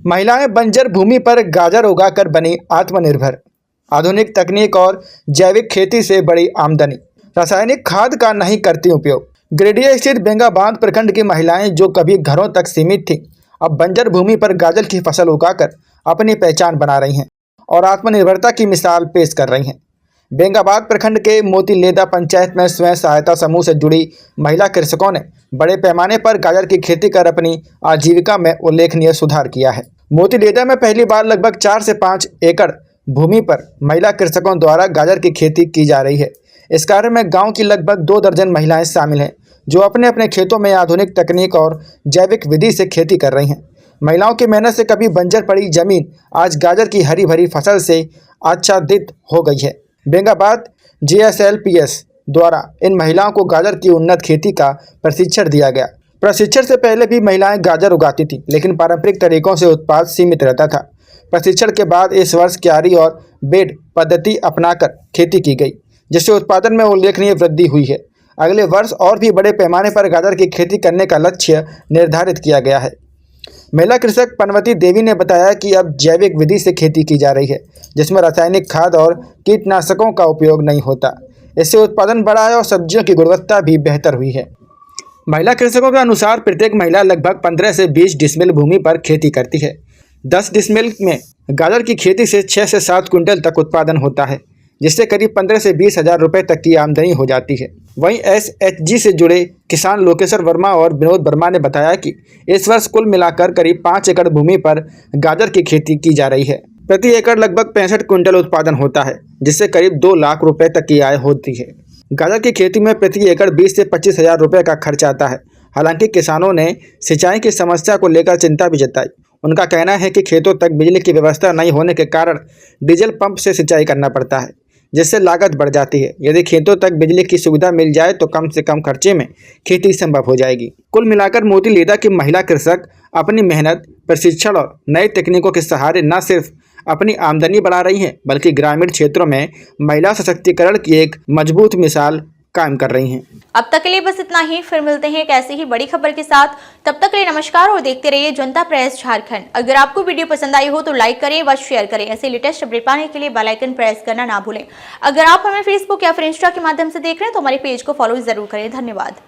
महिलाएं बंजर भूमि पर गाजर उगाकर बनी आत्मनिर्भर। आधुनिक तकनीक और जैविक खेती से बड़ी आमदनी। रासायनिक खाद का नहीं करती उपयोग। गिरिडीह स्थित बेंगाबाद प्रखंड की महिलाएं जो कभी घरों तक सीमित थीं, अब बंजर भूमि पर गाजर की फसल उगाकर अपनी पहचान बना रही हैं और आत्मनिर्भरता की मिसाल पेश कर रही हैं। बेंगाबाद प्रखंड के मोतीलेदा पंचायत में स्वयं सहायता समूह से जुड़ी महिला कृषकों ने बड़े पैमाने पर गाजर की खेती कर अपनी आजीविका में उल्लेखनीय सुधार किया है। मोतीलेदा में पहली बार लगभग 4 से 5 एकड़ भूमि पर महिला कृषकों द्वारा गाजर की खेती की जा रही है। इस कार्य में गांव की लगभग 2 दर्जन महिलाएं शामिल हैं, जो अपने अपने खेतों में आधुनिक तकनीक और जैविक विधि से खेती कर रही हैं। महिलाओं की मेहनत से कभी बंजर पड़ी जमीन आज गाजर की हरी भरी फसल से आच्छादित हो गई है। बेंगाबाद GSLPS द्वारा इन महिलाओं को गाजर की उन्नत खेती का प्रशिक्षण दिया गया। प्रशिक्षण से पहले भी महिलाएं गाजर उगाती थीं, लेकिन पारंपरिक तरीकों से उत्पाद सीमित रहता था। प्रशिक्षण के बाद इस वर्ष क्यारी और बेड पद्धति अपनाकर खेती की गई, जिससे उत्पादन में उल्लेखनीय वृद्धि हुई है। अगले वर्ष और भी बड़े पैमाने पर गाजर की खेती करने का लक्ष्य निर्धारित किया गया है। महिला कृषक पनवती देवी ने बताया कि अब जैविक विधि से खेती की जा रही है, जिसमें रासायनिक खाद और कीटनाशकों का उपयोग नहीं होता। इससे उत्पादन बढ़ा है और सब्जियों की गुणवत्ता भी बेहतर हुई है। महिला कृषकों के अनुसार प्रत्येक महिला लगभग 15 से 20 डिसमिल भूमि पर खेती करती है। 10 डिसमिल में गाजर की खेती से 6 से 7 क्विंटल तक उत्पादन होता है, जिससे करीब 15 से 20 हज़ार रुपये तक की आमदनी हो जाती है। वहीं SHG से जुड़े किसान लोकेश्वर वर्मा और विनोद वर्मा ने बताया कि इस वर्ष कुल मिलाकर करीब 5 एकड़ भूमि पर गाजर की खेती की जा रही है। प्रति एकड़ लगभग 65 क्विंटल उत्पादन होता है, जिससे करीब 2 लाख रुपये तक की आय होती है। गाजर की खेती में प्रति एकड़ 20 से 25 हज़ार रुपये का खर्च आता है। हालांकि किसानों ने सिंचाई की समस्या को लेकर चिंता भी जताई। उनका कहना है कि खेतों तक बिजली की व्यवस्था नहीं होने के कारण डीजल पंप से सिंचाई करना पड़ता है, जिससे लागत बढ़ जाती है। यदि खेतों तक बिजली की सुविधा मिल जाए तो कम से कम खर्चे में खेती संभव हो जाएगी। कुल मिलाकर मोतीलेदा की महिला कृषक अपनी मेहनत, प्रशिक्षण और नई तकनीकों के सहारे न सिर्फ अपनी आमदनी बढ़ा रही हैं, बल्कि ग्रामीण क्षेत्रों में महिला सशक्तिकरण की एक मजबूत मिसाल कायम कर रही हैं। अब तक के लिए बस इतना ही। फिर मिलते हैं एक ऐसी ही बड़ी खबर के साथ। तब तक के लिए नमस्कार और देखते रहिए जनता प्रेस झारखंड। अगर आपको वीडियो पसंद आई हो तो लाइक करें व शेयर करें। ऐसे लेटेस्ट अपडेट पाने के लिए बेल आइकन प्रेस करना ना भूलें। अगर आप हमें फेसबुक या फिर इंस्टा के माध्यम से देख रहे हैं तो हमारे पेज को फॉलो जरूर करें। धन्यवाद।